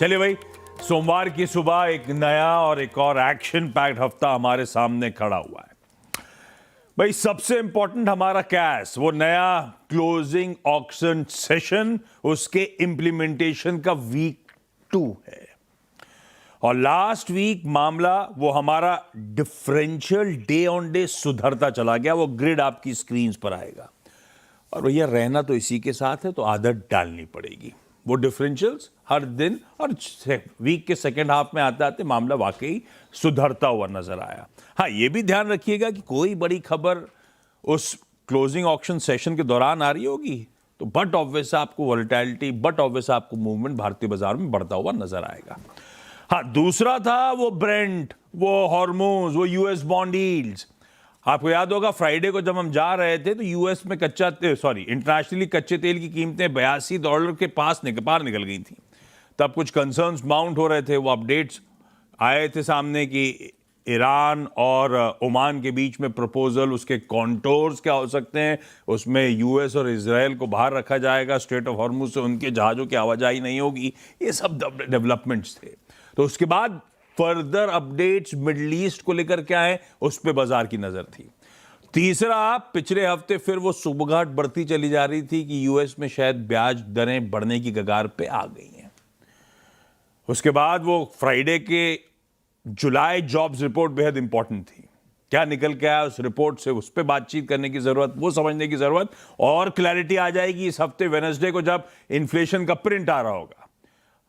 चलिए भाई, सोमवार की सुबह एक नया और एक और एक्शन पैक्ड हफ्ता हमारे सामने खड़ा हुआ है। भाई सबसे इंपॉर्टेंट हमारा कैश, वो नया क्लोजिंग ऑक्शन सेशन, उसके इंप्लीमेंटेशन का वीक 2 है। और लास्ट वीक मामला वो हमारा डिफरेंशियल डे ऑन डे सुधरता चला गया। वो ग्रिड आपकी स्क्रीन पर आएगा और भैया रहना तो इसी के साथ है, तो आदत डालनी पड़ेगी। वो डिफरेंशियल्स हर दिन और वीक के सेकेंड हाफ में आते आते मामला वाकई सुधरता हुआ नजर आया। हाँ, ये भी ध्यान रखिएगा कि कोई बड़ी खबर उस क्लोजिंग ऑक्शन सेशन के दौरान आ रही होगी तो बट ऑब्वियस आपको वोलेटिलिटी, बट ऑब्वियस आपको मूवमेंट भारतीय बाजार में बढ़ता हुआ नजर आएगा। हाँ, दूसरा था वो ब्रेंट, वो हॉर्मोज, वो यूएस बॉन्ड यील्ड्स। आपको याद होगा फ्राइडे को जब हम जा रहे थे तो यूएस में इंटरनेशनली कच्चे तेल की कीमतें $82 के पार निकल गई थी। तब कुछ कंसर्न्स माउंट हो रहे थे। वो अपडेट्स आए थे सामने कि ईरान और ओमान के बीच में प्रपोजल, उसके कॉन्टोर्स क्या हो सकते हैं, उसमें यूएस और इजराइल को बाहर रखा जाएगा, स्ट्रेट ऑफ हॉर्मुज से उनके जहाज़ों की आवाजाही नहीं होगी। ये सब डेवलपमेंट्स थे। तो उसके बाद फर्दर अपडेट्स मिडल ईस्ट को लेकर क्या है, उस पर बाजार की नजर थी। तीसरा, पिछले हफ्ते फिर वो सुबगाहट बढ़ती चली जा रही थी कि यूएस में शायद ब्याज दरें बढ़ने की कगार पे आ गई हैं। उसके बाद वो फ्राइडे के जुलाई जॉब्स रिपोर्ट बेहद इंपॉर्टेंट थी। क्या निकल के आया उस रिपोर्ट से, उस पर बातचीत करने की जरूरत, वो समझने की जरूरत। और क्लैरिटी आ जाएगी इस हफ्ते वेडनेसडे को जब इन्फ्लेशन का प्रिंट आ रहा होगा।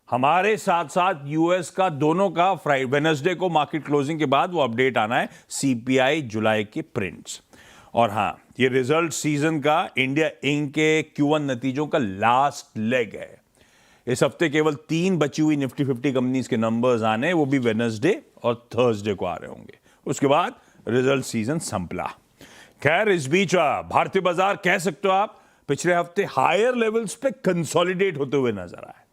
हमारे साथ साथ यूएस का दोनों का वेडनेसडे को मार्केट क्लोजिंग के बाद वो अपडेट आना है, सीपीआई जुलाई के प्रिंट्स। और हाँ, ये रिजल्ट सीजन का इंडिया इंक के Q1 नतीजों का लास्ट लेग है। इस हफ्ते केवल 3 बची हुई निफ्टी 50 कंपनीज के नंबर्स आने, वो भी वेडनेसडे और थर्सडे को आ रहे होंगे। उसके बाद रिजल्ट सीजन संपला। खैर, इस बीच भारतीय बाजार कह सकते हो आप पिछले हफ्ते हायर लेवल्स पे कंसोलिडेट होते हुए नजर आए।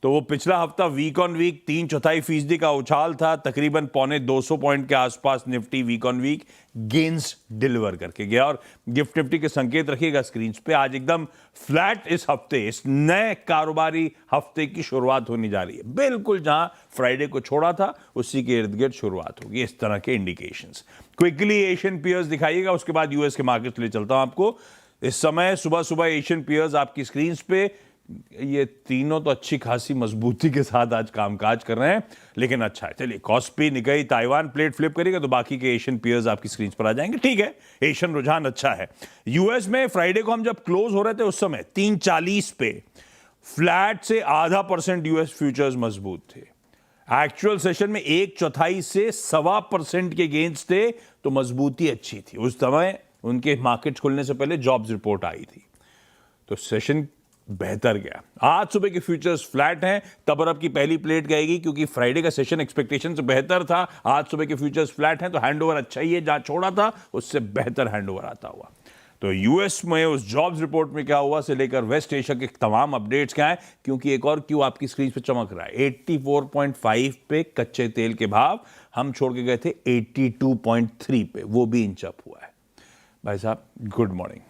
तो वो पिछला हफ्ता वीक ऑन वीक 3/4% का उछाल था, तकरीबन 250 पॉइंट के आसपास Nifty week on week gains deliver करके गया। और गिफ्ट निफ्टी के संकेत रखिएगा स्क्रीन पे। आज एकदम फ्लैट इस हफ्ते, इस नए कारोबारी हफ्ते की शुरुआत होने जा रही है। बिल्कुल जहां फ्राइडे को छोड़ा था उसी के इर्द गिर्द शुरुआत होगी। इस तरह के इंडिकेशंस क्विकली एशियन पीयर्स दिखाइएगा, उसके बाद यूएस के मार्केट ले चलता हूं आपको। इस समय सुबह सुबह एशियन पीयर्स आपकी स्क्रीन पे, ये तीनों तो अच्छी खासी मजबूती के साथ आज कामकाज कर रहे हैं, लेकिन अच्छा है। चलिए, कॉस्पी, निकाई, ताइवान प्लेट फ्लिप करेगा तो बाकी के एशियन पीयर्स आपकी स्क्रीन पर आ जाएंगे। ठीक है, एशियन रुझान अच्छा है। यूएस में फ्राइडे को हम जब क्लोज हो रहे थे उस समय 340 पे फ्लैट से 0.5% यूएस फ्यूचर्स मजबूत थे। एक्चुअल सेशन में 1/4 से 1.25% के गेंस थे, तो मजबूती अच्छी थी। उस समय उनके मार्केट खुलने से पहले जॉब्स रिपोर्ट आई थी, तो सेशन बेहतर गया। आज सुबह के फ्यूचर्स फ्लैट हैं, तब अब की पहली प्लेट गएगी क्योंकि फ्राइडे का सेशन एक्सपेक्टेशन से बेहतर था। आज सुबह के फ्यूचर्स फ्लैट हैं, तो हैंडओवर अच्छा ही है, जहां छोड़ा था उससे बेहतर हैंडओवर आता हुआ। तो यूएस में उस जॉब्स रिपोर्ट में क्या हुआ से लेकर वेस्ट एशिया के तमाम अपडेट्स क्या है, क्योंकि एक और क्यू आपकी स्क्रीन पे चमक रहा है। 84.5 पे कच्चे तेल के भाव, हम छोड़ के गए थे 82.3 पे, वो भी इंच अप हुआ है। भाई साहब, गुड मॉर्निंग।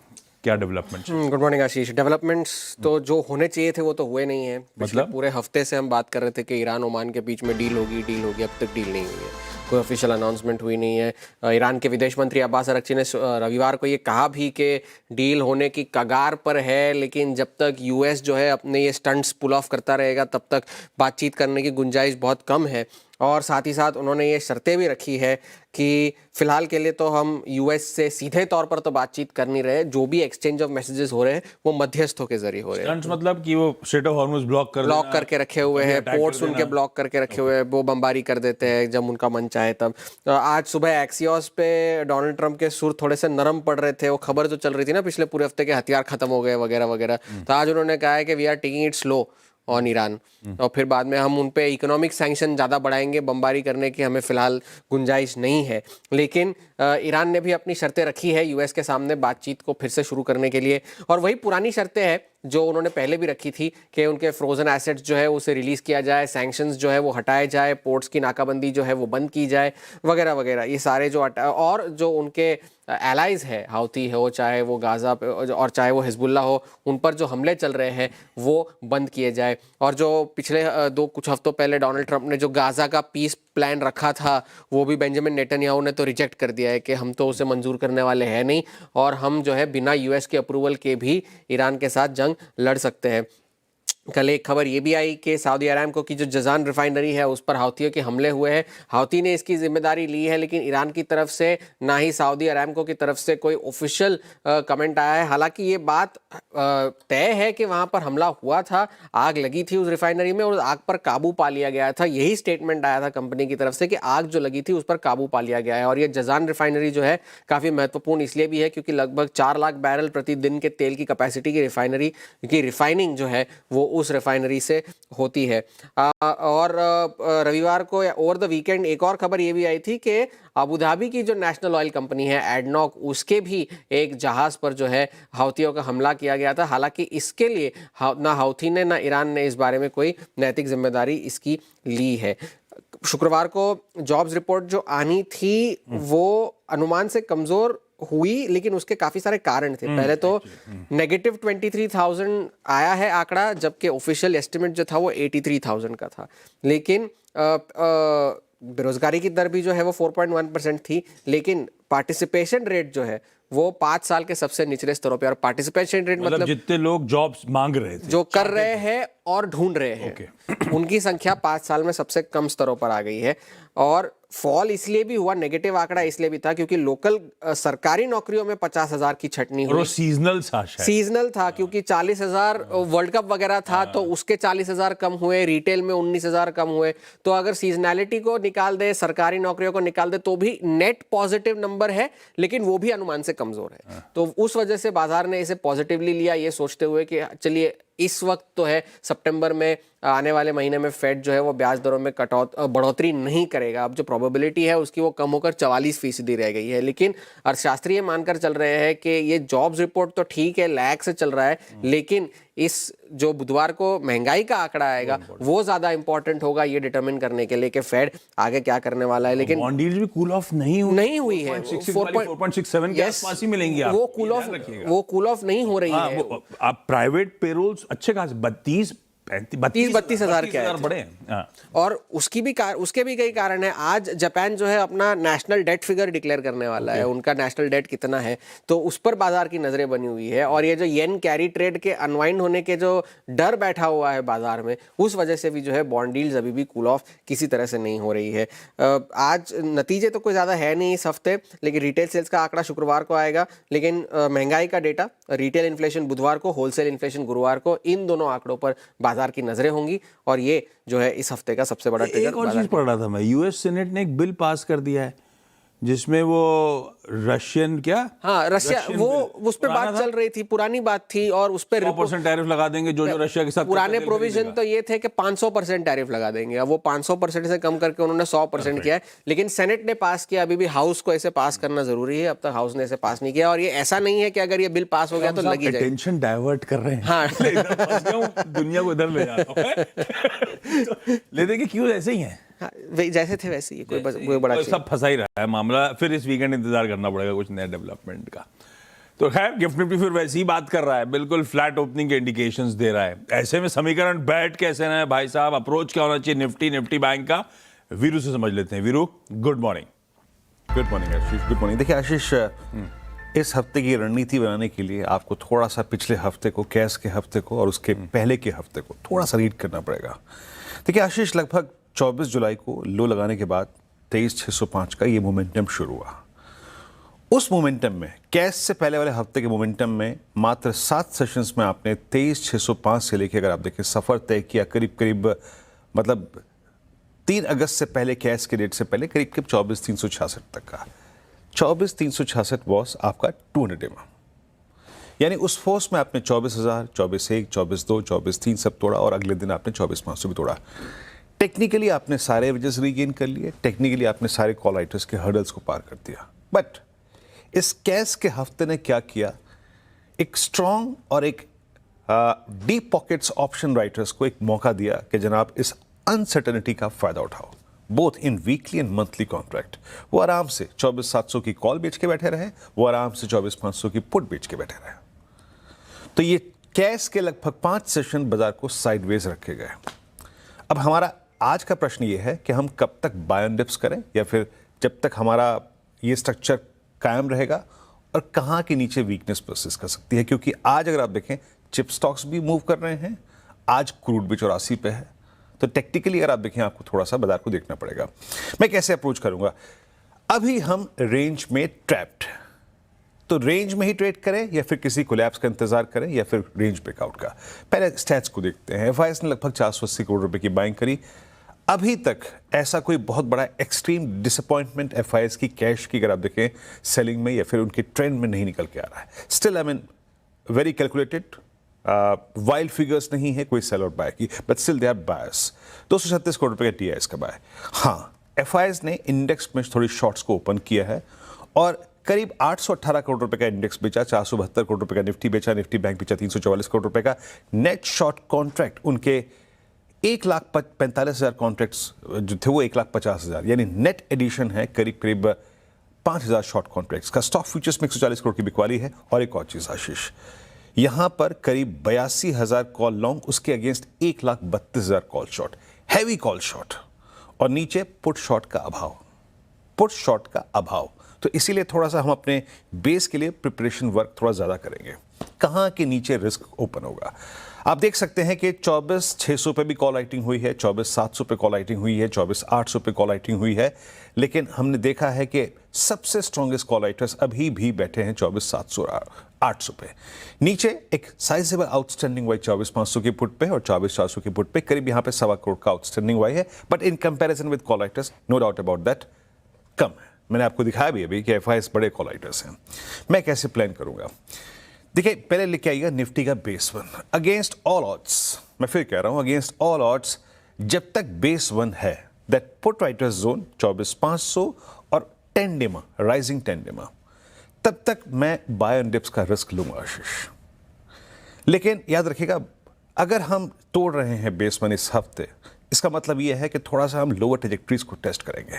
क्या डेवलपमेंट्स? गुड मॉर्निंग आशीष। डेवलपमेंट्स तो जो होने चाहिए थे वो तो हुए नहीं है। मतलब पूरे हफ्ते से हम बात कर रहे थे कि ईरान ओमान के बीच में डील होगी, अब तक डील नहीं हुई है। कोई ऑफिशियल अनाउंसमेंट हुई नहीं है। ईरान के विदेश मंत्री अब्बास अरगची ने रविवार को ये कहा भी कि डील होने की कगार पर है, लेकिन जब तक यूएस जो है अपने ये स्टंट्स पुल ऑफ करता रहेगा तब तक बातचीत करने की गुंजाइश बहुत कम है। और साथ ही साथ उन्होंने ये शर्तें भी रखी है कि फिलहाल के लिए तो हम यूएस से सीधे तौर पर तो बातचीत कर नहीं रहे, जो भी एक्सचेंज ऑफ मैसेजेस हो रहे हैं वो मध्यस्थों के जरिए हो रहे हैं। मतलब कि वो स्ट्रेट ऑफ हॉर्मुज ब्लॉक करके रखे हुए हैं, पोर्ट्स उनके ब्लॉक करके रखे हुए हैं, वो बमबारी कर देते हैं जब उनका मन चाहे तब। तो आज सुबह एक्सियोस पे डोनाल्ड ट्रंप के सुर थोड़े से नरम पड़ रहे थे। वो खबर जो चल रही थी ना पिछले पूरे हफ्ते के, हथियार खत्म हो गए वगैरह वगैरह, तो आज उन्होंने कहा है कि we are taking it slow on Iran, और फिर बाद में हम उन पे इकोनॉमिक सैंक्शन ज़्यादा बढ़ाएंगे, बमबारी करने की हमें फिलहाल गुंजाइश नहीं है। लेकिन ईरान ने भी अपनी शर्तें रखी है यूएस के सामने बातचीत को फिर से शुरू करने के लिए, और वही पुरानी शर्तें हैं जो उन्होंने पहले भी रखी थी कि उनके फ्रोजन एसेट्स जो है उसे रिलीज़ किया जाए, सैंक्शंस जो है वो हटाए जाए, पोर्ट्स की नाकाबंदी जो है वो बंद की जाए, वगैरह वगैरह। ये सारे जो और जो उनके एलाइज है, हाउती हो चाहे वो गाजा पे और चाहे वो हिजबुल्ला हो, उन पर जो हमले चल रहे हैं वो बंद किए जाए। और जो पिछले कुछ हफ्तों पहले डोनाल्ड ट्रंप ने जो गाजा का पीस प्लान रखा था वो भी बेंजामिन नेतन्याहू ने तो रिजेक्ट कर दिया है कि हम तो उसे मंजूर करने वाले हैं नहीं, और हम जो है बिना यूएस के अप्रूवल के भी ईरान के साथ जंग लड़ सकते हैं। कल एक खबर ये भी आई कि सऊदी अरामको की जो जजान रिफाइनरी है उस पर हाउतियों के हमले हुए हैं। हाउती ने इसकी जिम्मेदारी ली है, लेकिन ईरान की तरफ से ना ही सऊदी अरामको की तरफ से कोई ऑफिशियल कमेंट आया है। हालांकि ये बात तय है कि वहां पर हमला हुआ था, आग लगी थी उस रिफाइनरी में और आग पर काबू पा लिया गया था। यही स्टेटमेंट आया था कंपनी की तरफ से कि आग जो लगी थी उस पर काबू पा लिया गया है। और ये जजान रिफाइनरी जो है काफ़ी महत्वपूर्ण इसलिए भी है क्योंकि लगभग 4 लाख बैरल प्रतिदिन के तेल की कैपेसिटी की रिफाइनरी की रिफाइनिंग जो है वो उस रिफाइनरी से होती है। और रविवार को या ओवर द वीकेंड एक और खबर ये भी आई थी कि अबू धाबी की जो नेशनल ऑयल कंपनी है एडनॉक, उसके भी एक जहाज पर जो है हाउतियों का हमला किया गया था। हालांकि इसके लिए ना हाउती ने ना ईरान ने इस बारे में कोई नैतिक जिम्मेदारी इसकी ली है। शुक्रवार को जॉब्स रिपोर्ट जो आनी थी वो अनुमान से कमजोर हुई, लेकिन उसके काफी सारे कारण थे। पहले तो नेगेटिव 23,000 आया है आंकड़ा, जबकि ऑफिशियल एस्टिमेट जो था वो 83,000 का था। लेकिन बेरोजगारी की दर भी जो है वो 4.1% थी, लेकिन पार्टिसिपेशन रेट जो है वो 5 साल के सबसे निचले स्तरों पे। और पार्टिसिपेशन रेट मतलब जितने लोग जॉब्स मांग रहे थे, जो कर रहे हैं और ढूंढ रहे हैं, उनकी संख्या 5 साल में सबसे कम स्तरों पर आ गई है। और फॉल इसलिए भी हुआ, नेगेटिव आंकड़ा इसलिए भी था क्योंकि लोकल सरकारी नौकरियों में 50,000 की छटनी हुई। सीजनल था क्योंकि 40,000 वर्ल्ड कप वगैरह था, तो उसके 40,000 कम हुए, रिटेल में 19,000 कम हुए। तो अगर सीजनैलिटी को निकाल दे, सरकारी नौकरियों को निकाल दे, तो भी नेट पॉजिटिव नंबर है, लेकिन वो भी अनुमान से कमजोर है। तो उस वजह से बाजार ने इसे पॉजिटिवली लिया, ये सोचते हुए कि चलिए इस वक्त तो है सितंबर में, आने वाले महीने में फेड जो है वो ब्याज दरों में बढ़ोतरी नहीं करेगा। अब जो प्रोबेबिलिटी है उसकी वो कम होकर 44% रह गई है। लेकिन अर्थशास्त्री ये मानकर चल रहे हैं कि ये जॉब्स रिपोर्ट तो ठीक है, लैग से चल रहा है, लेकिन इस जो बुधवार को महंगाई का आंकड़ा आएगा वो ज्यादा इंपॉर्टेंट होगा ये डिटरमिन करने के लिए कि फेड आगे क्या करने वाला है। लेकिन बॉन्ड यील्ड भी कूल ऑफ नहीं हुई है, 4.67 के आसपास ही मिलेंगी आपको। वो कूल ऑफ नहीं हो रही है। आप प्राइवेट पेरोल्स अच्छे खास 32,000 के बड़े हैं। और उसके भी कई कारण है। आज जापान जो है अपना नेशनल डेट फिगर डिक्लेयर करने वाला है, उनका नेशनल डेट कितना है, तो उस पर बाजार की नजरें बनी हुई है। और ये जो येन कैरी ट्रेड के अनवाइंड होने के जो डर बैठा हुआ है बाजार में, उस वजह से भी जो है बॉन्ड यील्ड्स अभी भी कूल ऑफ किसी तरह से नहीं हो रही है। आज नतीजे तो कोई ज्यादा है नहीं इस हफ्ते, लेकिन रिटेल सेल्स का आंकड़ा शुक्रवार को आएगा, लेकिन महंगाई का डेटा, रिटेल इन्फ्लेशन बुधवार को, होलसेल इन्फ्लेशन गुरुवार को, इन दोनों आंकड़ों पर बाजार की नजरें होंगी। और ये जो है इस हफ्ते का सबसे बड़ा ट्रिगर। एक और चीज पढ़ रहा था मैं, यूएस सेनेट ने एक बिल पास कर दिया है जिसमें वो रशियन रशिया वो उस पर बात चल रही थी, पुरानी बात थी, और उस पर 100% टैरिफ लगा देंगे जो रशिया के साथ। पुराने प्रोविजन तो ये थे कि 500% टैरिफ लगा देंगे, अब वो 500% से कम करके उन्होंने 100% किया है। लेकिन सेनेट ने पास किया, अभी भी हाउस को ऐसे पास करना जरूरी है, अब तक हाउस ने इसे पास नहीं किया। और ये ऐसा नहीं है कि अगर ये बिल पास हो गया तो लगी जाए। टेंशन डाइवर्ट कर रहे हैं। दुनिया को इधर ले जाता हूं। ले देंगे क्यों, ऐसे ही है, जैसे थे वैसे ही, कोई बड़ा सब फंसा ही रहा है मामला। फिर इस वीकेंड इंतजार करना पड़ेगा कुछ नया डेवलपमेंट का। तो खैर गिफ्ट निफ्टी फिर वैसे ही बात कर रहा है, बिल्कुल फ्लैट ओपनिंग के इंडिकेशंस दे रहा है। ऐसे में समीकरण बैठ कैसे ना है भाई साहब, अप्रोच क्या होना चाहिए निफ्टी बैंक का, वीरू से समझ लेते हैं। Veeru, good morning. Good morning Ashish. Good morning. देखिए आशीष, इस हफ्ते की रणनीति बनाने के लिए आपको थोड़ा सा पिछले हफ्ते को, कैश के हफ्ते को और उसके पहले के हफ्ते को थोड़ा सा रीड करना पड़ेगा। देखिए आशीष, लगभग 24 जुलाई को लो लगाने के बाद 23,605 का ये मोमेंटम शुरू हुआ। उस मोमेंटम में, कैश से पहले वाले हफ्ते के मोमेंटम में, मात्र 7 सेशंस में आपने 23,605 से लेकर, अगर आप देखें, सफ़र तय किया करीब मतलब 3 अगस्त से पहले, कैश के डेट से पहले करीब 24,366 तक का। 24,366 बॉस आपका 200 डेमा, यानी उस फोर्स में आपने 24,000, 24,1, 24,2, 24,3 सब तोड़ा, और अगले दिन आपने 24,500 भी तोड़ा। टेक्निकली आपने सारे एवरेजेस रीगेन कर लिए, टेक्निकली आपने सारे कॉल राइटर्स के हर्डल्स को पार कर दिया। बट इस कैश के हफ्ते ने क्या किया, एक स्ट्रॉन्ग और एक डीप पॉकेट्स ऑप्शन राइटर्स को एक मौका दिया कि जनाब इस अनसर्टेनिटी का फायदा उठाओ। Both in weekly and monthly contract, वो आराम से 24,700 की कॉल बेच के बैठे रहे, वो आराम से 24,500 की पुट बेच के बैठे रहे। तो ये कैश के लगभग 5 सेशन बाजार को साइडवेज रखे गए। अब हमारा आज का प्रश्न ये है कि हम कब तक बाय ऑन डिप्स करें, या फिर जब तक हमारा ये स्ट्रक्चर कायम रहेगा, और कहाँ के नीचे वीकनेस परसिस्ट कर सकती है। क्योंकि आज अगर आप देखें चिप स्टॉक्स भी मूव कर रहे हैं, आज क्रूड भी 84 पे है। तो टेक्निकली अगर आप देखें आपको थोड़ा सा बाजार को देखना पड़ेगा। मैं कैसे अप्रोच करूंगा? अभी हम रेंज में ट्रैप्ड, तो रेंज में ही ट्रेड करें या फिर किसी कोलैप्स का इंतजार करें या फिर रेंज ब्रेकआउट का? पहले स्टैट्स को देखते हैं। एफआईएस ने लगभग 480 करोड़ रुपए की बाइंग करी। अभी तक ऐसा कोई बहुत बड़ा एक्सट्रीम डिसअपॉइंटमेंट एफआईएस की कैश की अगर आप देखें सेलिंग में या फिर उनके ट्रेंड में नहीं निकल के आ रहा है। Still I mean very calculated, wild figures नहीं है कोई सेल और बाय की, but still they are buyers. 236 crore रुपए का टीआईएस का बाय। हाँ, एफआईएस ने इंडेक्स में थोड़ी शॉर्ट्स को ओपन किया है और करीब 818 करोड़ रुपए का इंडेक्स बेचा, 472 करोड़ रुपए का निफ्टी बेचा, निफ्टी बैंक बेचा 344 करोड़ रुपए का। नेट शॉर्ट कॉन्ट्रैक्ट उनके 1,45,000 कॉन्ट्रैक्ट्स जो थे वो 1,50,000, यानी नेट एडिशन है करीब करीब 5,000 शॉर्ट कॉन्ट्रैक्ट्स का। स्टॉक फ्यूचर्स में 140 करोड़ की बिकवाली है। और एक और चीज आशीष, यहां पर करीब 82,000 कॉल लॉन्ग, उसके against 1,32,000 call short, heavy call short, और नीचे पुट शॉर्ट का अभाव, पुट शॉर्ट का अभाव। तो इसीलिए थोड़ा सा हम अपने बेस के लिए प्रिपरेशन वर्क थोड़ा ज़्यादा करेंगे। कहाँ के नीचे रिस्क ओपन होगा? आप देख सकते हैं कि 24,600 पे भी कॉल राइटिंग हुई है, 24,700 पे कॉल राइटिंग हुई है, 24,800 पे कॉल राइटिंग हुई है, लेकिन हमने देखा है कि सबसे स्ट्रॉन्गेस्ट कॉल राइटर्स अभी भी बैठे हैं 24,700 और 800 पे। नीचे एक साइजेबल आउटस्टैंडिंग वाई 24,500 की पुट पे और 24,400 की पुट पे, करीब यहाँ पे 1.25 करोड़ का आउटस्टैंडिंग वाई है, but in comparison with call writers no doubt about that कम है। मैंने आपको दिखाया भी अभी कि एफआईएस बड़े कॉल राइटर्स हैं। मैं कैसे प्लान करूंगा? देखिए, पहले लेके आइएगा निफ्टी का base one against all odds. मैं फिर कह रहा हूं अगेंस्ट ऑल ऑड्स, जब तक बेस वन है दैट पुट राइटर्स जोन 24,500 और 10 डेमा राइजिंग 10 डेमा, तब तक मैं बाय ऑन डिप्स का रिस्क लूंगा आशीष। लेकिन याद रखिएगा, अगर हम तोड़ रहे हैं बेस वन इस हफ्ते, इसका मतलब यह है कि थोड़ा सा हम लोअर ट्रेजेक्ट्रीज को टेस्ट करेंगे,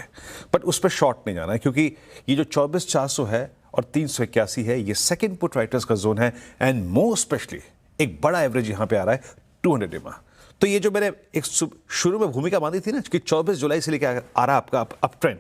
बट उस पर शॉर्ट नहीं जाना है, क्योंकि ये जो 24,400 है और 381 है, ये सेकंड पुट राइटर्स का जोन है। एंड मोर स्पेशली एक बड़ा एवरेज यहां पे आ रहा है 200 डेमा। तो ये जो मैंने एक शुरू में भूमिका बांधी थी ना कि 24 जुलाई से लेकर आ रहा आपका अप ट्रेंड,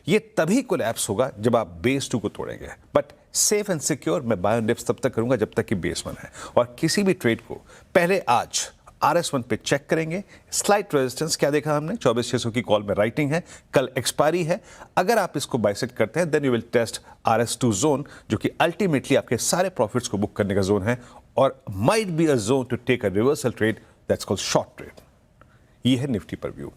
ये तभी कोलैप्स होगा जब आप बेस 2 को तोड़ेंगे। बट सेफ एंड सिक्योर मैं बाय ऑन डिप्स तब तक करूंगा जब तक कि बेस 1 है। और किसी भी ट्रेड को पहले आज RS1 पे चेक करेंगे। स्लाइट रेजिस्टेंस क्या देखा हमने? 24,600 की कॉल में राइटिंग है, कल एक्सपायरी है। अगर आप इसको बाइसेक्ट करते हैं then you will test RS2 zone, जो कि अल्टीमेटली आपके सारे प्रॉफिट्स को बुक करने का जोन है, और might be a zone to take a reversal trade, that's called short trade. ये है निफ्टी पर व्यू।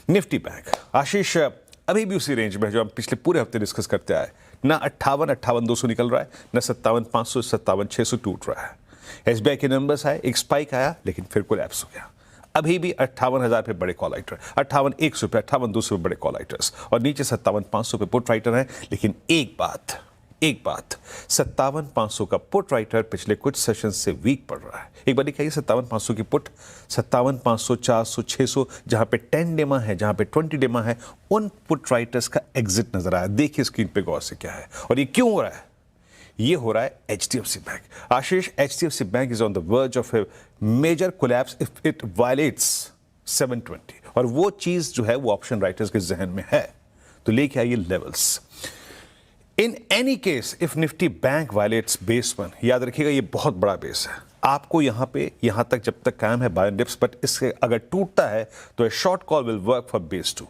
निफ्टी बैंक आशीष अभी भी उसी रेंज में जो हम पिछले पूरे हफ्ते डिस्कस करते आए, ना 58,200 निकल रहा है, ना 57,500 57,600 टूट रहा है। एसबीआई के नंबर्स आए, एक स्पाइक आया, लेकिन फिर कोलैप्स हो गया। अभी भी 58,000 पे बड़े कॉल राइटर, 58,100 पे, 58,200 पे बड़े कॉल राइटर्स, और नीचे 57,500 पे पुट राइटर हैं। लेकिन एक बात 57,500 का पुट राइटर पिछले कुछ सेशन से वीक पड़ रहा है। एक बार दिखाइए 57,500 की पुट, 57,500, 400, 600, जहां पे 10 डेमा है, जहां पे 20 डेमा है, उन पुट राइटर्स का एग्जिट नजर आया। देखिए स्क्रीन पे गौर से क्या है, और ये क्यों हो रहा है? ये हो रहा है HDFC bank. Ashish, HDFC bank is on the verge of a major collapse if it violates 720, और वो चीज जो है वो ऑप्शन राइटर्स के जहन में है। तो लेके आइए levels. In any case if Nifty bank violets base 1, याद रखिएगा ये बहुत बड़ा बेस है, आपको यहां पे यहां तक जब तक कायम है बाय ऑन डिप्स, बट इससे अगर टूटता है तो a short call will work for base 2।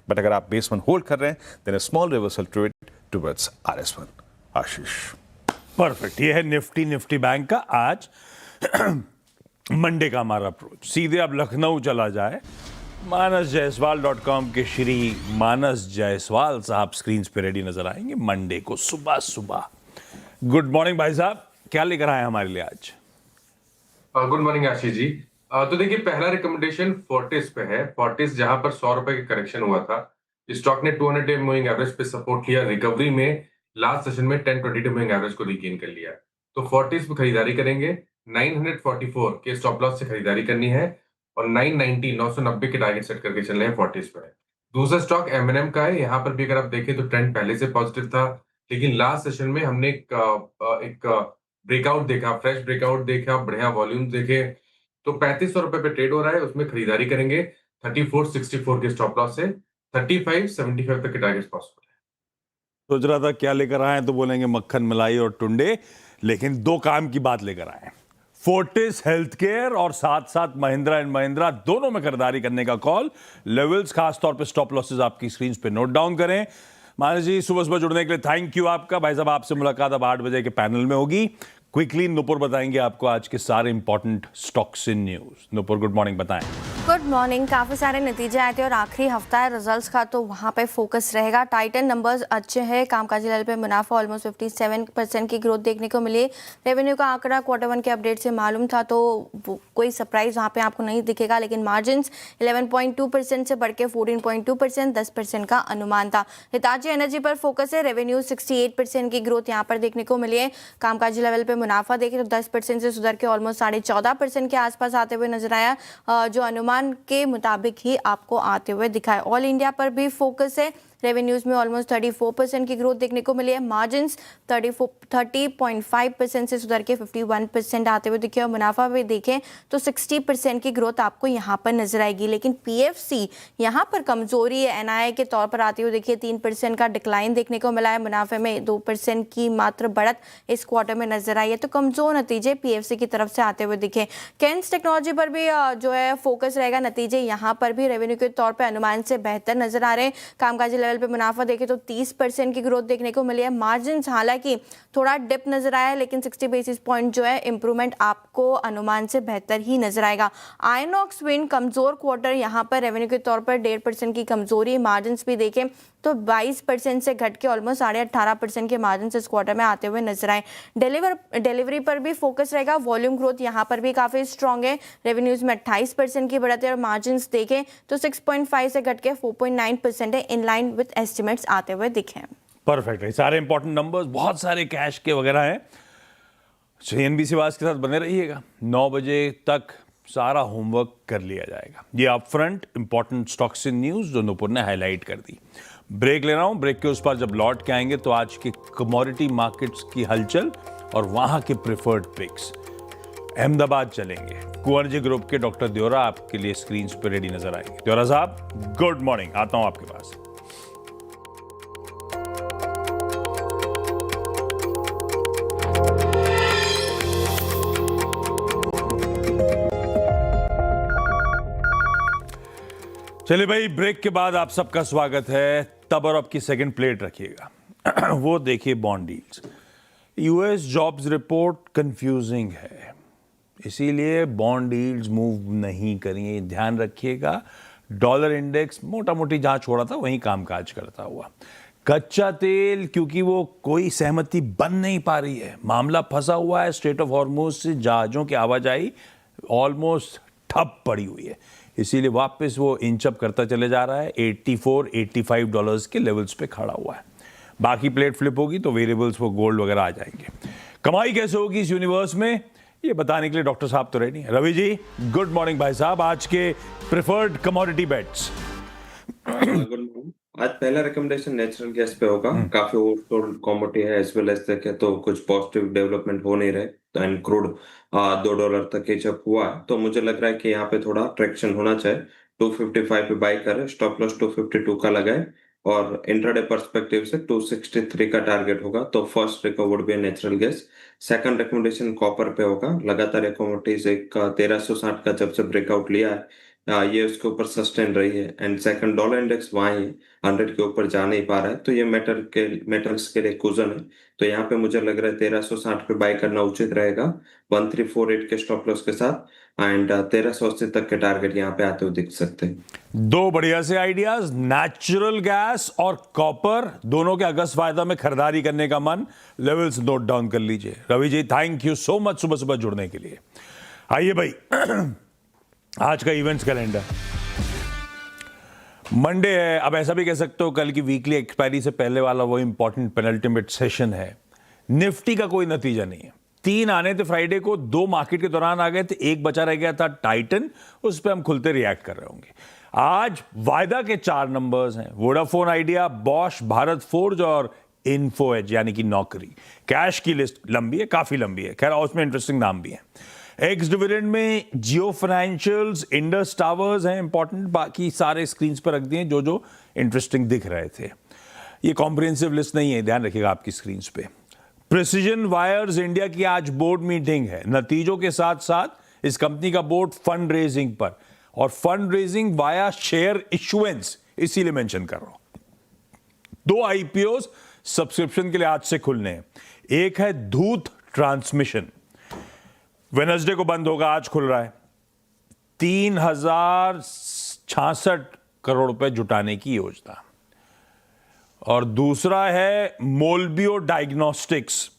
But अगर आप बेस 1 होल्ड कर रहे हैं then a small reversal trade towards RS1। Ashish, perfect. ये है निफ्टी बैंक का आज मंडे का हमारा अप्रोच। सीधे अब लखनऊ चला जाए, manasjaiswal.com के श्री मानस जायसवाल साहब स्क्रीन पे रेडी नजर आएंगे मंडे को सुबह सुबह। गुड मॉर्निंग भाई साहब, क्या लेकर आए हमारे लिए आज? Good morning Ashish ji. तो देखिए, पहला रिकमेंडेशन फोर्टिस पे है। फोर्टिस जहां पर 100 रुपए का करेक्शन हुआ था, स्टॉक ने 200 डे मूविंग एवरेज पे सपोर्ट लिया, रिकवरी में लास्ट सेशन में 10-20 डे मूविंग एवरेज को रिगेन कर लिया। तो फोर्टिस पे खरीदारी करेंगे। 944 के स्टॉप लॉस से खरीदारी करनी है, और 990 के टारगेट सेट करके चल रहे हैं फोर्टिस पे। दूसरा स्टॉक M&M का है। यहाँ पर भी अगर आप देखें तो ट्रेंड पहले से पॉजिटिव था, लेकिन लास्ट सेशन में हमने एक ब्रेकआउट देखा, फ्रेश ब्रेकआउट देखा, बढ़िया वॉल्यूम देखे। तो 3500 रुपए पे ट्रेड हो रहा है, उसमें खरीदारी करेंगे। 3464 के स्टॉप लॉस से 3575 तक के टारगेट पॉसिबल है। सोच रहा था क्या लेकर आए तो बोलेंगे मक्खन मलाई और टुंडे, लेकिन दो काम की बात लेकर आए। फोर्टिस हेल्थ केयर और साथ साथ महिंद्रा एंड महिंद्रा, दोनों में खरीदारी करने का कॉल। लेवल्स खास तौर पे स्टॉप लॉसेस आपकी स्क्रीन पे नोट डाउन करें। मानस जी, सुबह सुबह जुड़ने के लिए थैंक यू आपका। भाई साहब, आपसे मुलाकात अब 8 बजे के पैनल में होगी। क्विकली नुपुर बताएंगे आपको आज के सारे important stocks in news. Nupur, good morning, बताएं। Good morning. काफ़ी सारे नतीजे आए थे और आखिरी हफ्ता है रिजल्ट्स का, तो वहाँ पे फोकस रहेगा। टाइटन नंबर्स अच्छे हैं, कामकाजी लेवल पे मुनाफा ऑलमोस्ट 57% की ग्रोथ देखने को मिली। रेवेन्यू का आंकड़ा Q1 के अपडेट से मालूम था, तो कोई सरप्राइज वहाँ पे आपको नहीं दिखेगा, लेकिन मार्जिन्स 11.2% से बढ़ के 14.2%, 10% का अनुमान था। हिताची एनर्जी पर फोकस है, रेवेन्यू 68% की ग्रोथ यहाँ पर देखने को मिली है। कामकाजी लेवल पे मुनाफा देखें तो 10% से सुधर के ऑलमोस्ट 14.5% के आसपास आते हुए नजर आया, जो अनुमान के मुताबिक ही आपको आते हुए दिखाए। ऑल इंडिया पर भी फोकस है, रेवेन्यूज में ऑलमोस्ट 34% की ग्रोथ देखने को मिली है। मार्जिन्स 30.5% से सुधर के 51% आते हुए दिखे और मुनाफा भी देखें तो 60% की ग्रोथ आपको यहाँ पर नजर आएगी। लेकिन PFC यहाँ पर कमजोरी है, NII के तौर पर आते हुए देखिए 3% का डिक्लाइन देखने को मिला है। मुनाफे में 2% की मात्र बढ़त इस क्वार्टर में नजर आई है, तो कमजोर नतीजे PFC की तरफ से आते हुए दिखे। कैन्स टेक्नोलॉजी पर भी जो है फोकस रहेगा। नतीजे यहाँ पर भी रेवेन्यू के तौर पर अनुमान से बेहतर नजर आ रहे हैं। कामकाजी लेवल पे मुनाफा देखें तो 30% की ग्रोथ देखने को मिली है। मार्जिन्स हालांकि थोड़ा डिप नजर आया है, लेकिन 60 बेसिस पॉइंट जो है इंप्रूवमेंट आपको अनुमान से बेहतर ही नजर आएगा। आयनॉक्स विंड कमजोर क्वार्टर, यहाँ पर रेवेन्यू के तौर पर 1.5% की कमजोरी। मार्जिन्स भी देखें तो 22% से घट के ऑलमोस्ट 18.5% के मार्जिन इस क्वार्टर में आते हुए नजर आए। डिलीवरी पर भी फोकस रहेगा। वॉल्यूम ग्रोथ यहाँ पर भी काफी स्ट्रांग है, रेवेन्यूज में 28% की बढ़त है और मार्जिन्स देखें तो 6.5 से घट के 4.9% है, इन लाइन विद एस्टिमेट्स आते हुए दिखे। परफेक्ट है, सारे इंपॉर्टेंट नंबर्स, बहुत सारे कैश के वगैरह हैं। CNBC वास के साथ बने रहिएगा, 9 बजे तक सारा होमवर्क कर लिया जाएगा। ये upfront important stocks in news जो नुपुर ने हाईलाइट कर दी। ब्रेक ले रहा हूं, ब्रेक के उस पर जब लौट के आएंगे तो आज के कमोडिटी मार्केट्स की हलचल और वहां के प्रेफर्ड पिक्स। अहमदाबाद चलेंगे, कुंवरजी ग्रुप के डॉक्टर देवरा आपके लिए स्क्रीन पे रेडी नजर आएंगे। देवरा साहब, गुड मॉर्निंग, आता हूं आपके पास। चलिए भाई, ब्रेक के बाद आप सबका स्वागत है। तब और अब की सेकंड प्लेट रखिएगा। वो देखिए bond deals. US jobs report confusing है, इसीलिए बॉन्ड डील्स मूव नहीं करिए, ध्यान रखिएगा। डॉलर इंडेक्स मोटा मोटी जहां छोड़ा था वहीं कामकाज करता हुआ। कच्चा तेल, क्योंकि वो कोई सहमति बन नहीं पा रही है, मामला फंसा हुआ है स्ट्रेट ऑफ हॉर्मुज से, जहाजों की आवाजाही ऑलमोस्ट ठप पड़ी हुई है, इसीलिए वापस वो इंचअप करता चले जा रहा है। $84-85 के लेवल्स पे खड़ा हुआ है। बाकी प्लेट फ्लिप होगी तो वेरिएबल्स वो गोल्ड वगैरह आ जाएंगे। कमाई कैसे होगी इस यूनिवर्स में, ये बताने के लिए डॉक्टर साहब तो रेडी हैं। रवि जी, गुड मॉर्निंग भाई साहब। आज के प्रेफर्ड कमोडिटी बेट्स। आज पहला रिकमेंडेशन नेचुरल गैस पे होगा। काफी ओवरसोल्ड कमोडिटी है, एज वेल एज देखे तो कुछ पॉजिटिव डेवलपमेंट हो नहीं रहे। तो एंड क्रूड $2 तक के जब हुआ तो मुझे लग रहा है कि यहाँ पे थोड़ा ट्रैक्शन होना चाहिए। 255 पे बाई करे, स्टॉप लॉस 252 का लगाए और इंट्राडे पर्सपेक्टिव से 263 का टारगेट होगा। तो फर्स्ट रिकवर्ड भी natural gas. Second recommendation copper पे होगा। लगातार ये कमोडिटीज एक 1360 का जब से ब्रेकआउट लिया है, ये उसके ऊपर सस्टेन रही है। एंड सेकंड डॉलर इंडेक्स वहीं 100 के ऊपर जा नहीं पा रहा है, तो ये मेटल्स के लिए कुजन है। तो यहाँ पे मुझे लग रहा है 1360 पे बाय करना उचित रहेगा 1348 के स्टॉप लॉस के साथ। एंड 1380 तक के टारगेट यहाँ पे आते हुए दिख सकते हैं। दो बढ़िया से आइडियाज, नेचुरल गैस और कॉपर, दोनों के अगस्त वायदा में खरीदारी करने का मन। लेवल्स नोट डाउन कर लीजिए। Ravi ji, thank you so much सुबह सुबह जुड़ने के लिए। आइए भाई, आज का इवेंट्स कैलेंडर। मंडे है, अब ऐसा भी कह सकते हो कल की वीकली एक्सपायरी से पहले वाला वो इंपॉर्टेंट पेनल्टीमेट सेशन है। निफ्टी का कोई नतीजा नहीं है। 3 आने थे फ्राइडे को, 2 मार्केट के दौरान आ गए थे, 1 बचा रह गया था टाइटन, उस पर हम खुलते रिएक्ट कर रहे होंगे। आज वायदा के 4 नंबर्स हैं, Vodafone idea, Bosch, Bharat forge और इन्फो एज यानी कि नौकरी। कैश की लिस्ट लंबी है, काफी लंबी है, खैर उसमें इंटरेस्टिंग नाम भी है। एक्स डिविडेंड में जियो फाइनेंशियल्स, इंडस टावर्स हैं इंपॉर्टेंट, बाकी सारे स्क्रीन पर रख दिए जो इंटरेस्टिंग दिख रहे थे। ये कॉम्प्रिहेंसिव लिस्ट नहीं है, ध्यान रखिएगा आपकी स्क्रीन पे। प्रिसीजन वायर्स इंडिया की आज बोर्ड मीटिंग है, नतीजों के साथ साथ इस कंपनी का बोर्ड फंड रेजिंग पर, और fund raising via share issuance, इसीलिए मेंशन कर रहा हूं। 2 आईपीओ सब्सक्रिप्शन के लिए आज से खुलने हैं। एक है धूत ट्रांसमिशन, वेडनेसडे को बंद होगा, आज खुल रहा है। 3066 करोड़ रुपए जुटाने की योजना। और दूसरा है मोलबियो डायग्नोस्टिक्स,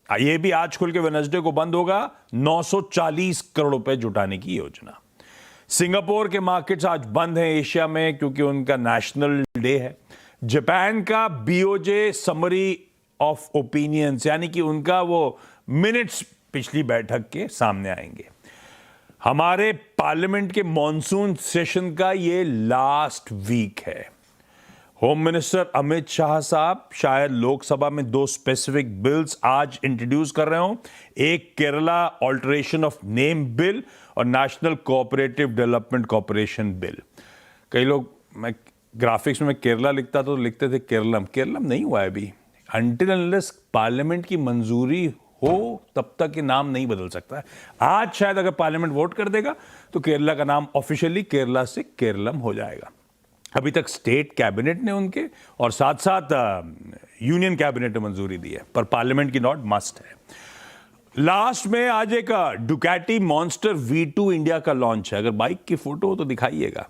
ये भी आज खुल के वेडनेसडे को बंद होगा, 940 करोड़ रुपए जुटाने की योजना। सिंगापुर के मार्केट्स आज बंद हैं एशिया में क्योंकि उनका नेशनल डे है। जापान का बीओजे समरी ऑफ ओपिनियंस यानी कि उनका वो मिनट्स पिछली बैठक के सामने आएंगे। हमारे पार्लियामेंट के मॉनसून सेशन का ये लास्ट वीक है। होम मिनिस्टर अमित शाह साहब शायद लोकसभा में 2 स्पेसिफिक बिल्स आज इंट्रोड्यूस कर रहे हो, एक Kerala alteration of name bill और national cooperative development corporation bill. कई लोग, मैं ग्राफिक्स में केरला लिखता तो लिखते थे केरलम, केरलम नहीं हुआ है अभी। अनटिल अनलेस पार्लियामेंट की मंजूरी हो तब तक ये नाम नहीं बदल सकता है। आज शायद अगर पार्लियामेंट वोट कर देगा तो केरला का नाम ऑफिशियली केरला से केरलम हो जाएगा। अभी तक स्टेट कैबिनेट ने उनके और साथ साथ यूनियन कैबिनेट ने मंजूरी दी है, पर पार्लियामेंट की नॉट मस्ट है। लास्ट में आज एक डुकाटी मॉन्स्टर V2 इंडिया का लॉन्च है, अगर बाइक की फोटो हो तो दिखाइएगा।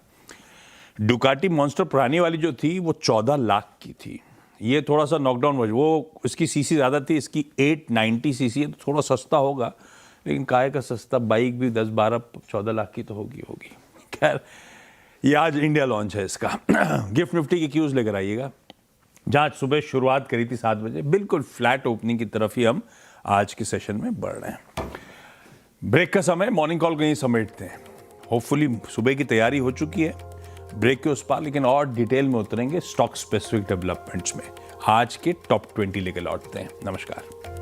डुकाटी मॉन्स्टर पुरानी वाली जो थी वो 14 लाख की थी, ये थोड़ा सा नॉकडाउन वर्जन, वो इसकी सीसी ज़्यादा थी, इसकी 890 सीसी है, तो थोड़ा सस्ता होगा, लेकिन काहे का सस्ता, बाइक भी 10, 12, 14 लाख की तो होगी। खैर ये आज इंडिया लॉन्च है इसका। गिफ्ट निफ्टी की क्यूज लेकर आइएगा, जहाँ सुबह शुरुआत करी थी 7 बजे, बिल्कुल फ्लैट ओपनिंग की तरफ ही हम आज के सेशन में बढ़ रहे हैं। ब्रेक का समय, मॉर्निंग कॉल को यहीं समेटते हैं। होपफुली सुबह की तैयारी हो चुकी है ब्रेक के उस पार, लेकिन और डिटेल में उतरेंगे स्टॉक स्पेसिफिक डेवलपमेंट्स में। आज के टॉप 20 लेकर लौटते हैं। नमस्कार।